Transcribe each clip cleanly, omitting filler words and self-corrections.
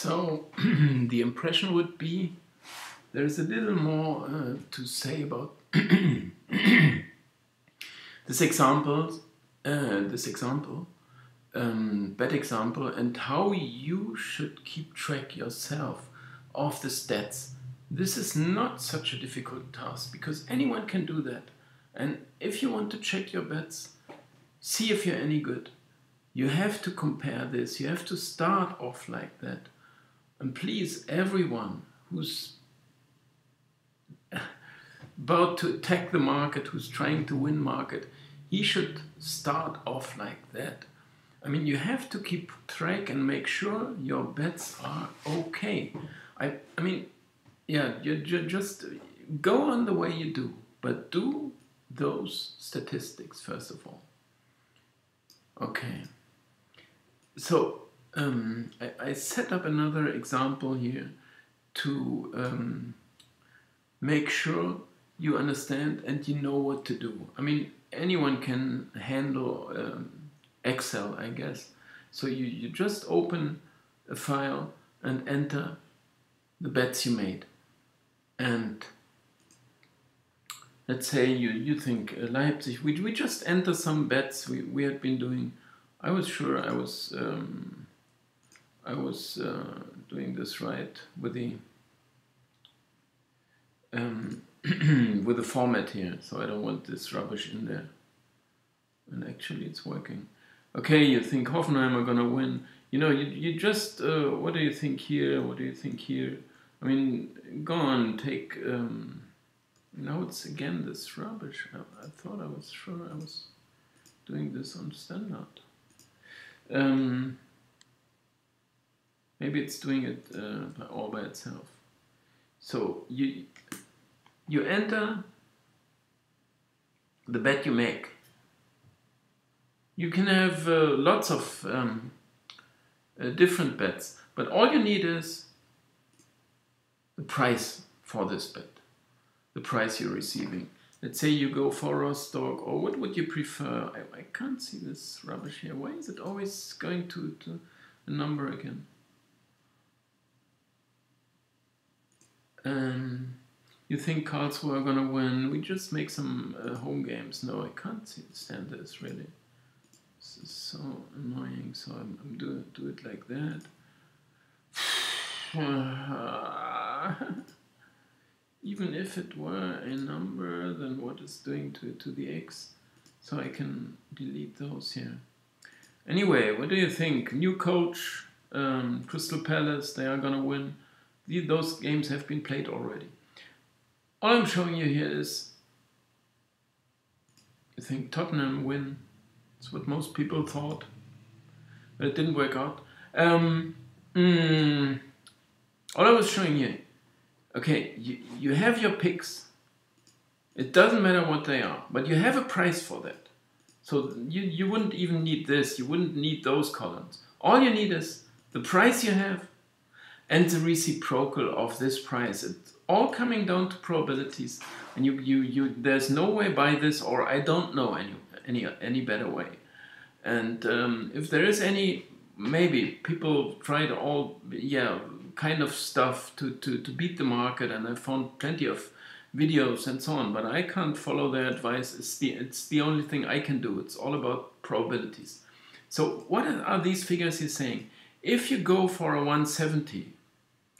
So the impression would be there's a little more to say about this example, bad example, and how you should keep track yourself of the stats. This is not such a difficult task because anyone can do that. And if you want to check your bets, see if you're any good, you have to compare this. You have to start off like that. And please, everyone who's about to attack the market, who's trying to win market, he should start off like that. I mean, you have to keep track and make sure your bets are okay. I mean, yeah, you just go on the way you do, but do those statistics first of all. Okay. So I set up another example here to make sure you understand and you know what to do. I mean, anyone can handle Excel, I guess. So you just open a file and enter the bets you made. And let's say you think Leipzig, we just enter some bets we had been doing. I was sure I was doing this right with the with the format here, so I don't want this rubbish in there. And actually it's working. Okay, you think Hoffenheim are gonna win. You know, you just, what do you think here? What do you think here? I mean, go on, take, now it's again this rubbish. I thought I was sure I was doing this on standard. Maybe it's doing it all by itself. So you enter the bet you make. You can have lots of different bets, but all you need is the price for this bet, the price you're receiving. Let's say you go for Rostock, or what would you prefer? I can't see this rubbish here. Why is it always going to a number again? You think Karlsruhe are gonna win? We just make some home games. No, I can't stand this really. This is so annoying. So I'm do it like that. Even if it were a number, then what is doing to the X? So I can delete those here. Anyway, what do you think? New coach, Crystal Palace, they are gonna win. Those games have been played already. All I'm showing you here is, you think Tottenham win. That's what most people thought, but it didn't work out. All I was showing you, okay, you have your picks. It doesn't matter what they are, but you have a price for that. So you wouldn't even need this. You wouldn't need those columns. All you need is the price you have and the reciprocal of this price. It's all coming down to probabilities, and there's no way by this, or I don't know any better way. And if there is any, maybe people tried all kind of stuff to beat the market, and I found plenty of videos and so on, but I can't follow their advice. It's the only thing I can do. It's all about probabilities. So what are these figures he's saying? If you go for a 170,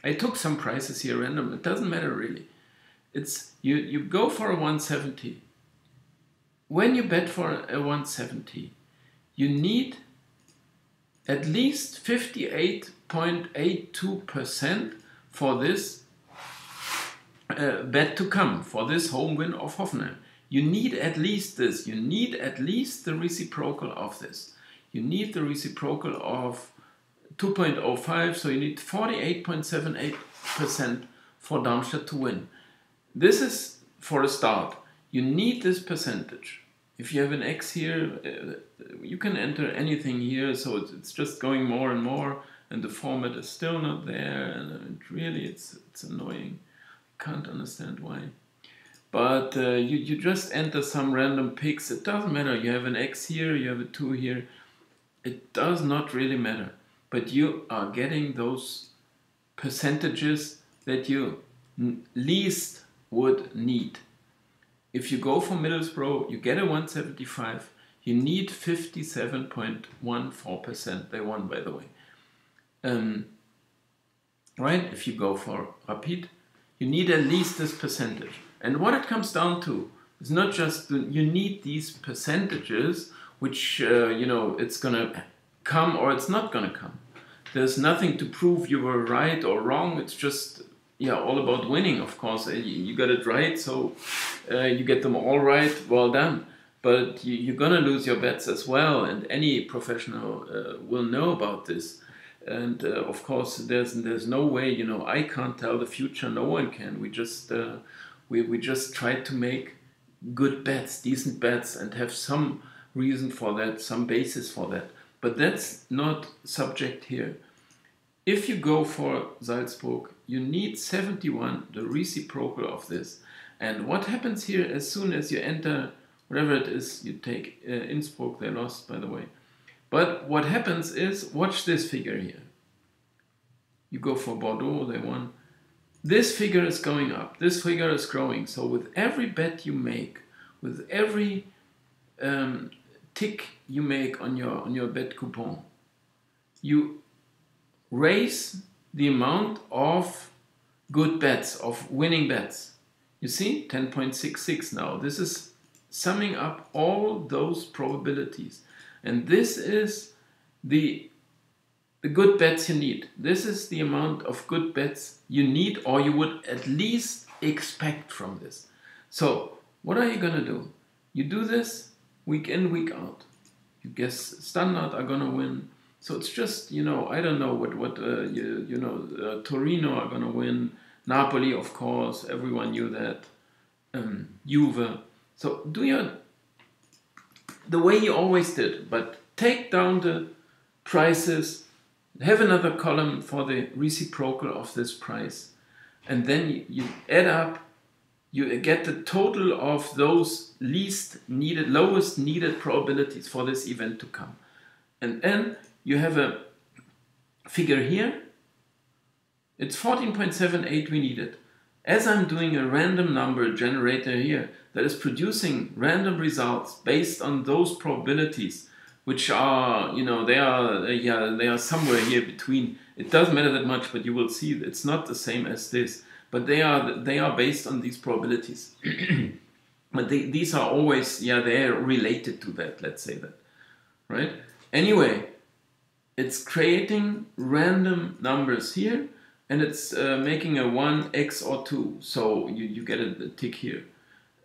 I took some prices here random, it doesn't matter really. It's you go for a 170. When you bet for a 170, you need at least 58.82% for this bet to come, for this home win of Hoffenheim. You need at least this. You need at least the reciprocal of this. You need the reciprocal of 2.05, so you need 48.78% for Darmstadt to win. This is for a start. You need this percentage. If you have an X here, you can enter anything here, so it's just going more and more, and the format is still not there, and really it's annoying. I can't understand why. But you just enter some random picks. It doesn't matter. You have an X here, you have a 2 here. It does not really matter. But you are getting those percentages that you least would need. If you go for Middlesbrough, you get a 175. You need 57.14%. They won, by the way. Right? If you go for Rapid, you need at least this percentage. And what it comes down to is not just you need these percentages, which it's gonna come or it's not gonna come. There's nothing to prove you were right or wrong. It's just all about winning. Of course, you got it right, so you get them all right. Well done. But you're gonna lose your bets as well, and any professional will know about this. And of course, there's no way, I can't tell the future. No one can. We just try to make good bets, decent bets, and have some reason for that, some basis for that. But that's not subject here. If you go for Salzburg, you need 71, the reciprocal of this. And what happens here as soon as you enter, whatever it is, you take Innsbruck, they lost, by the way. But what happens is, watch this figure here. You go for Bordeaux, they won. This figure is going up, this figure is growing. So with every bet you make, with every tick you make on your bet coupon, you raise the amount of good bets, of winning bets. You see, 10.66 now. This is summing up all those probabilities. And this is the good bets you need. This is the amount of good bets you need, or you would at least expect from this. So what are you going to do? You do this week in, week out. You guess Standard are going to win. So it's just, I don't know what Torino are going to win. Napoli, of course, everyone knew that. Juve. So do the way you always did, but take down the prices, have another column for the reciprocal of this price, and then you add up, you get the total of those lowest needed probabilities for this event to come. And then you have a figure here. It's 14.78 we needed. As I'm doing a random number generator here that is producing random results based on those probabilities, which are, they are somewhere here between. It doesn't matter that much, but you will see it's not the same as this. But they are based on these probabilities. But these are always, they're related to that, let's say that, right? Anyway, it's creating random numbers here, and it's making a 1, X, or 2. So you get a tick here.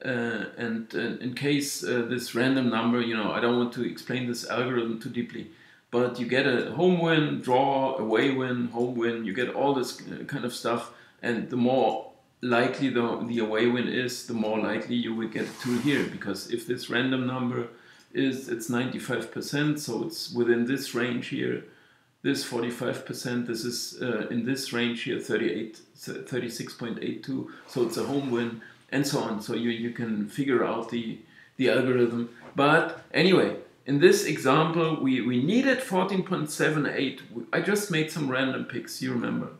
And in case this random number, I don't want to explain this algorithm too deeply, but you get a home win, draw, away win, home win, you get all this kind of stuff, and the more likely the away win is, the more likely you will get 2 here, because if this random number it's 95%, so it's within this range here, this 45%, this is in this range here, 36.82, so it's a home win, and so on. So you can figure out the algorithm. But anyway, in this example, we needed 14.78. I just made some random picks, you remember,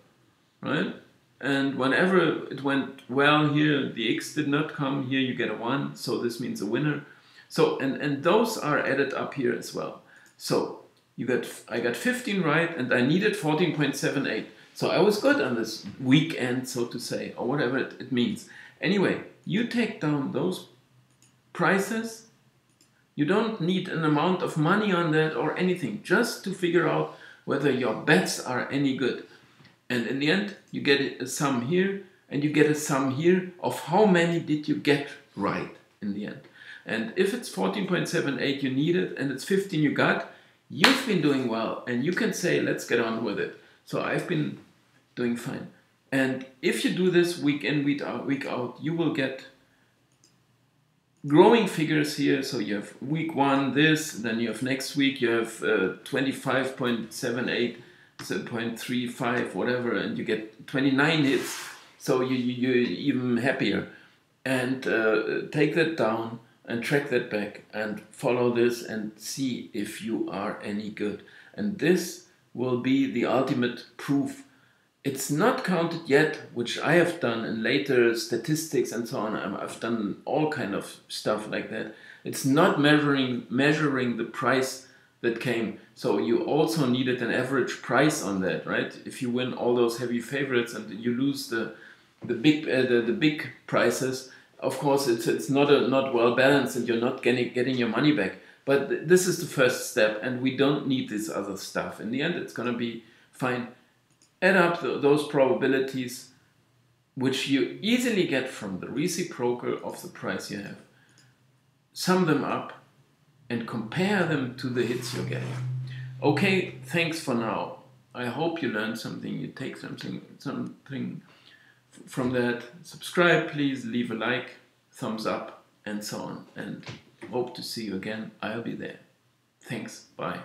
right? And whenever it went well here, the X did not come, here you get a 1, so this means a winner. So, and those are added up here as well. So I got 15 right, and I needed 14.78. So I was good on this weekend, so to say, or whatever it means. Anyway, you take down those prices. You don't need an amount of money on that or anything, just to figure out whether your bets are any good. And in the end, you get a sum here, and you get a sum here of how many did you get right in the end. And if it's 14.78 you needed, and it's 15 you got, you've been doing well, and you can say, let's get on with it. So I've been doing fine. And if you do this week in, week out, you will get growing figures here. So you have week 1 this, then you have next week, you have 25.78, 0.35, whatever, and you get 29 hits. So you're even happier. And take that down and track that back and follow this and see if you are any good. And this will be the ultimate proof It's not counted yet, which I have done in later statistics and so on. I've done all kind of stuff like that. It's not measuring the price that came. So you also needed an average price on that, right? If you win all those heavy favorites and you lose the big prices, of course it's not well balanced and you're not getting your money back. But this is the first step, and we don't need this other stuff. In the end, it's going to be fine. Add up those probabilities, which you easily get from the reciprocal of the price you have. Sum them up and compare them to the hits you're getting. Okay, thanks for now. I hope you learned something, you take something from that. Subscribe, please, leave a like, thumbs up, and so on. And hope to see you again. I'll be there. Thanks, bye.